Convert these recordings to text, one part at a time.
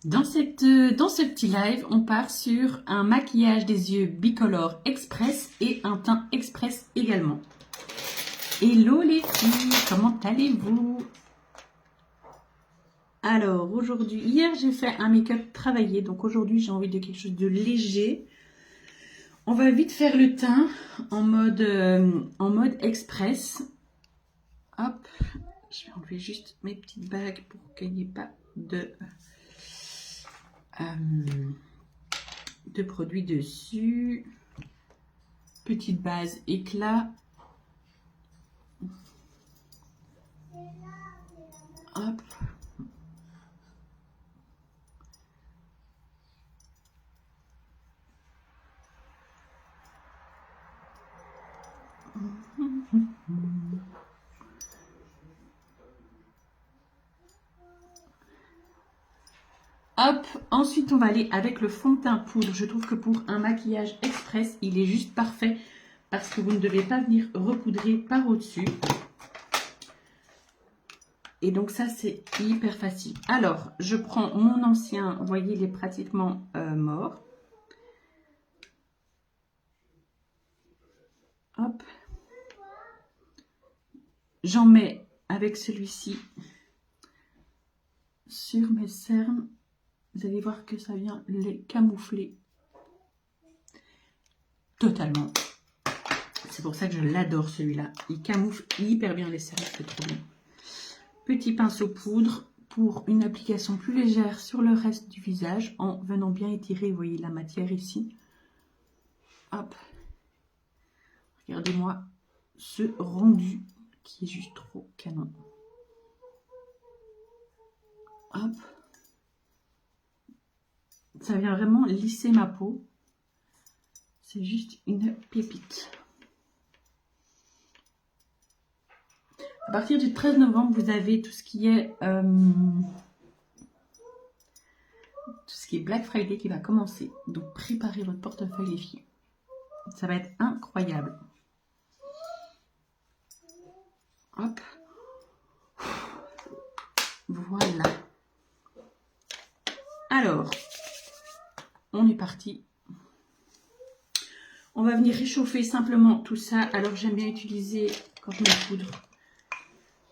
Dans ce petit live, on part sur un maquillage des yeux bicolore express et un teint express également. Hello les filles, comment allez-vous? Alors aujourd'hui, hier j'ai fait un make-up travaillé, donc aujourd'hui j'ai envie de quelque chose de léger. On va vite faire le teint en mode express. Hop, je vais enlever juste mes petites bagues pour qu'il n'y ait pas de produits dessus. Petite base éclat. Hop. Hop, ensuite on va aller avec le fond de teint poudre. Je trouve que pour un maquillage express, il est juste parfait parce que vous ne devez pas venir recoudrer par au-dessus. Et donc ça, c'est hyper facile. Alors, je prends mon ancien, vous voyez, il est pratiquement mort. Hop. J'en mets avec celui-ci sur mes cernes. Vous allez voir que ça vient les camoufler totalement. C'est pour ça que je l'adore celui-là. Il camoufle hyper bien les cernes, c'est trop bien. Petit pinceau poudre pour une application plus légère sur le reste du visage en venant bien étirer, vous voyez la matière ici. Hop. Regardez-moi ce rendu qui est juste trop canon. Hop. Ça vient vraiment lisser ma peau. C'est juste une pépite. À partir du 13 novembre, vous avez tout ce qui est Black Friday qui va commencer. Donc préparez votre portefeuille les filles. Ça va être incroyable. Hop. Voilà. Alors, on est parti. On va venir réchauffer simplement tout ça. Alors, j'aime bien utiliser, quand je mets poudre,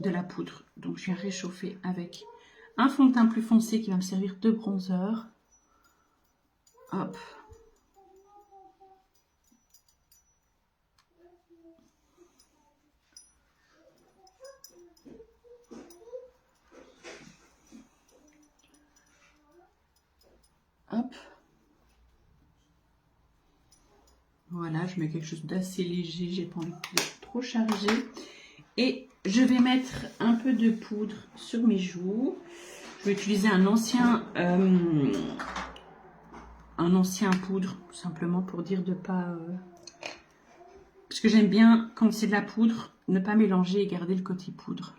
de la poudre. Donc, je viens réchauffer avec un fond de teint plus foncé qui va me servir de bronzer. Hop. Hop. Voilà, je mets quelque chose d'assez léger. J'ai pas envie de trop charger. Et je vais mettre un peu de poudre sur mes joues. Je vais utiliser un ancien poudre, tout simplement pour dire de pas... Parce que j'aime bien, quand c'est de la poudre, ne pas mélanger et garder le côté poudre.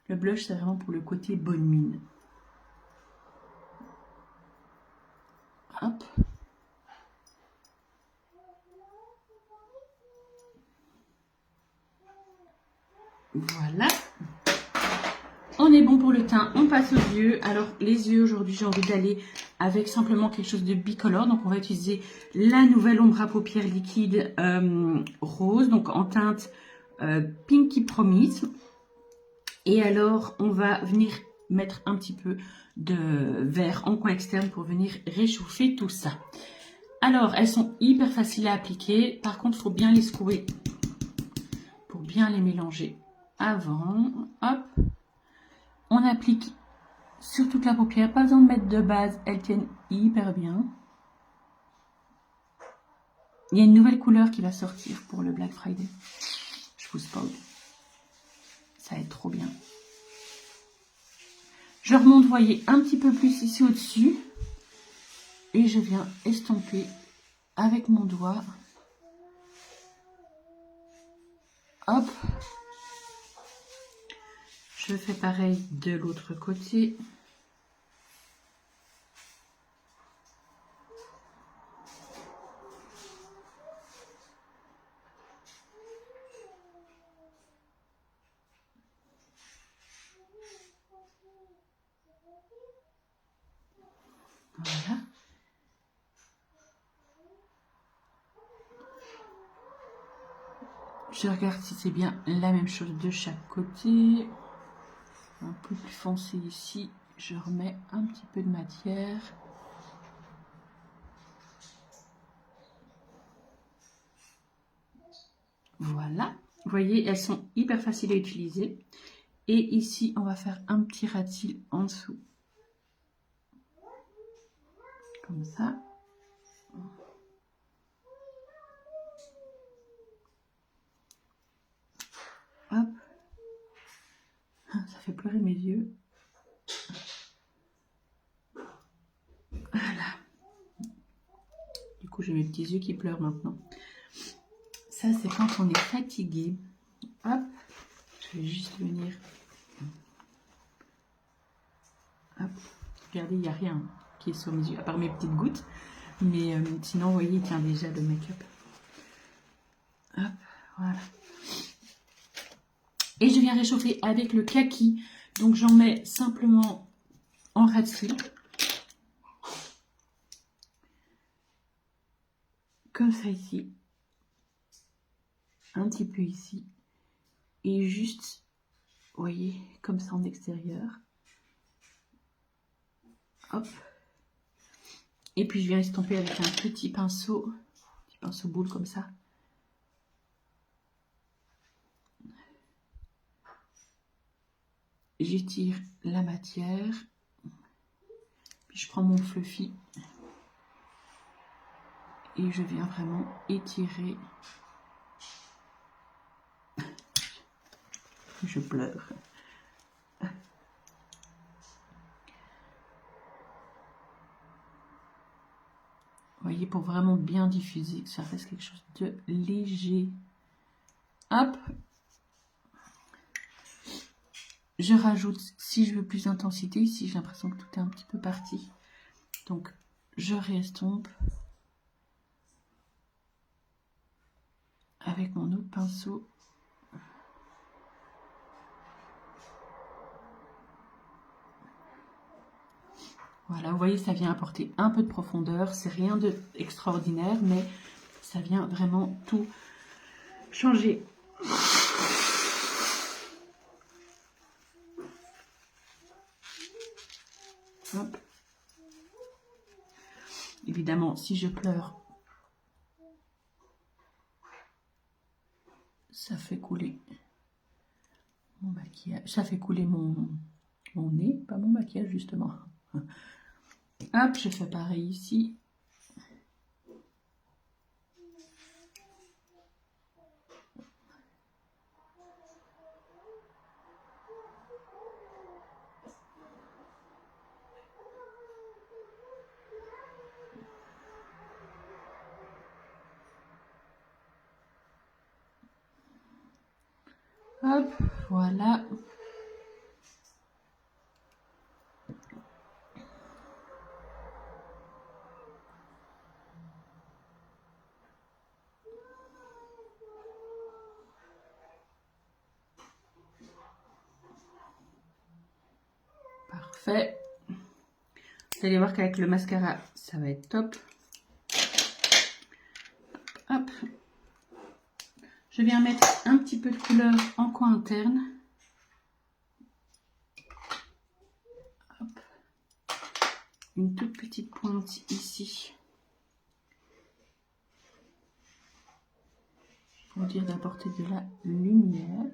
Le blush, c'est vraiment pour le côté bonne mine. Hop. Voilà. On est bon pour le teint, on passe aux yeux. Alors, les yeux, aujourd'hui, j'ai envie d'aller avec simplement quelque chose de bicolore. Donc, on va utiliser la nouvelle ombre à paupières liquide rose, donc en teinte Pinky Promise. Et alors, on va venir mettre un petit peu de vert en coin externe pour venir réchauffer tout ça. Alors, elles sont hyper faciles à appliquer. Par contre, il faut bien les secouer pour bien les mélanger avant. Hop. On applique sur toute la paupière. Pas besoin de mettre de base. Elles tiennent hyper bien. Il y a une nouvelle couleur qui va sortir pour le Black Friday. Je vous spoil. Ça va être trop bien. Je remonte, vous voyez, un petit peu plus ici au-dessus. Et je viens estomper avec mon doigt. Hop. Je fais pareil de l'autre côté. Voilà. Je regarde si c'est bien la même chose de chaque côté. Un peu plus foncé ici. Je remets un petit peu de matière. Voilà. Vous voyez, elles sont hyper faciles à utiliser. Et ici, on va faire un petit ratil en dessous. Comme ça. Hop. Ça fait pleurer mes yeux. Voilà. Du coup, j'ai mes petits yeux qui pleurent maintenant. Ça, c'est quand on est fatigué. Hop. Je vais juste venir. Hop. Regardez, il n'y a rien qui est sur mes yeux, à part mes petites gouttes. Mais sinon, vous voyez, il tient déjà le make-up. Hop, voilà. Et je viens réchauffer avec le kaki. Donc, j'en mets simplement en ratil. Comme ça ici. Un petit peu ici. Et juste, vous voyez, comme ça en extérieur. Hop. Et puis, je viens estomper avec un petit pinceau boule comme ça. J'étire la matière. Puis, je prends mon fluffy. Et je viens vraiment étirer. Je pleure. Vous voyez, pour vraiment bien diffuser, que ça reste quelque chose de léger. Hop. Je rajoute, si je veux plus d'intensité, ici j'ai l'impression que tout est un petit peu parti. Donc, je réestompe avec mon autre pinceau. Voilà, vous voyez, ça vient apporter un peu de profondeur. C'est rien d'extraordinaire, mais ça vient vraiment tout changer. Hop. Évidemment, si je pleure, ça fait couler mon maquillage. Ça fait couler mon nez, pas mon maquillage justement. Hop, je fais pareil ici. Hop, voilà. Parfait. Vous allez voir qu'avec le mascara, ça va être top. Hop. Je viens mettre un petit peu de couleur en coin interne. Hop. Une toute petite pointe ici. Pour dire d'apporter de la lumière.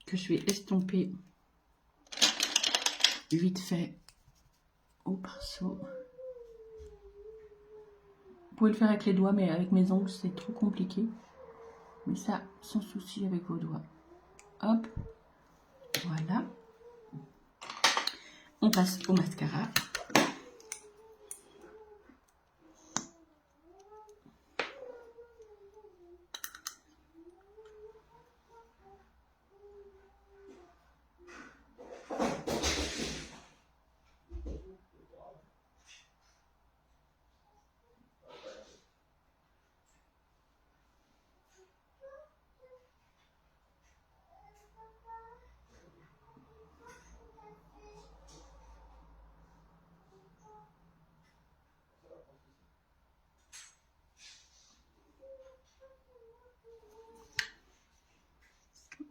Que je vais estomper vite fait au pinceau. Vous pouvez le faire avec les doigts, mais avec mes ongles, c'est trop compliqué. Mais ça, sans souci avec vos doigts. Hop, voilà. On passe au mascara.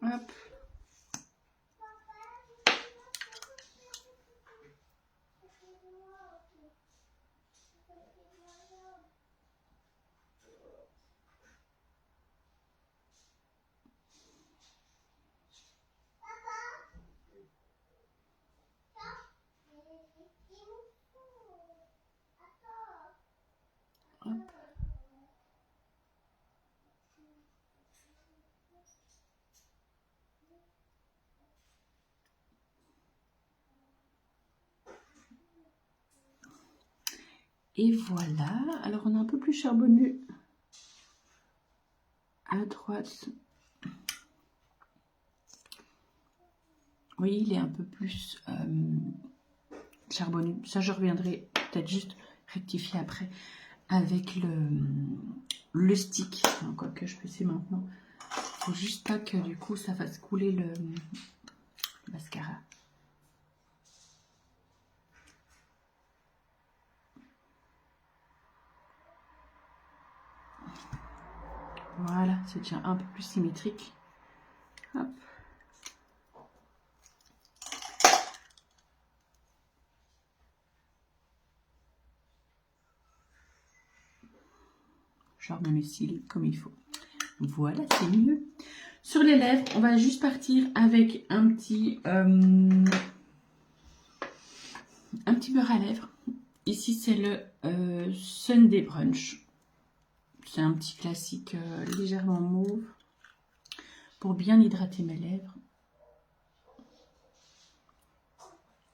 Hop. Hop. Et voilà, alors on a un peu plus charbonneux à droite. Oui, il est un peu plus charbonneux. Ça, je reviendrai peut-être juste rectifier après avec le stick. Quoique je peux essayer maintenant. Faut juste pas que du coup ça fasse couler le mascara. Voilà, c'est déjà un peu plus symétrique. Hop. Genre dans les cils comme il faut. Voilà, c'est mieux. Sur les lèvres, on va juste partir avec un petit beurre à lèvres. Ici, c'est le Sunday Brunch. C'est un petit classique légèrement mauve pour bien hydrater mes lèvres.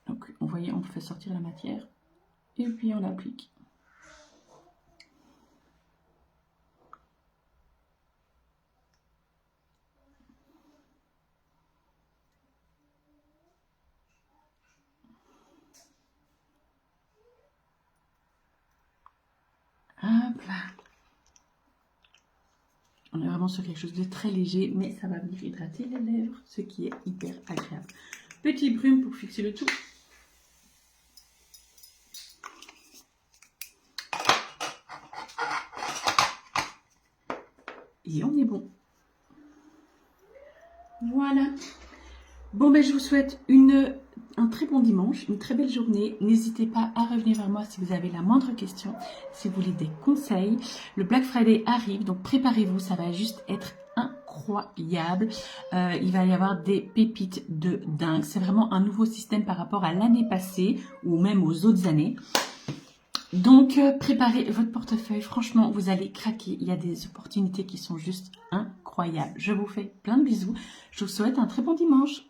Donc, vous voyez, on fait sortir la matière et puis on l'applique. Hop là. On est vraiment sur quelque chose de très léger, mais ça va venir hydrater les lèvres, ce qui est hyper agréable. Petit brume pour fixer le tout. Et on est bon. Voilà. Bon, ben, je vous souhaite un très bon dimanche, une très belle journée. N'hésitez pas à revenir vers moi si vous avez la moindre question, si vous voulez des conseils. Le Black Friday arrive, donc préparez-vous, ça va juste être incroyable. Il va y avoir des pépites de dingue. C'est vraiment un nouveau système par rapport à l'année passée ou même aux autres années. Donc, préparez votre portefeuille. Franchement, vous allez craquer. Il y a des opportunités qui sont juste incroyables. Je vous fais plein de bisous. Je vous souhaite un très bon dimanche.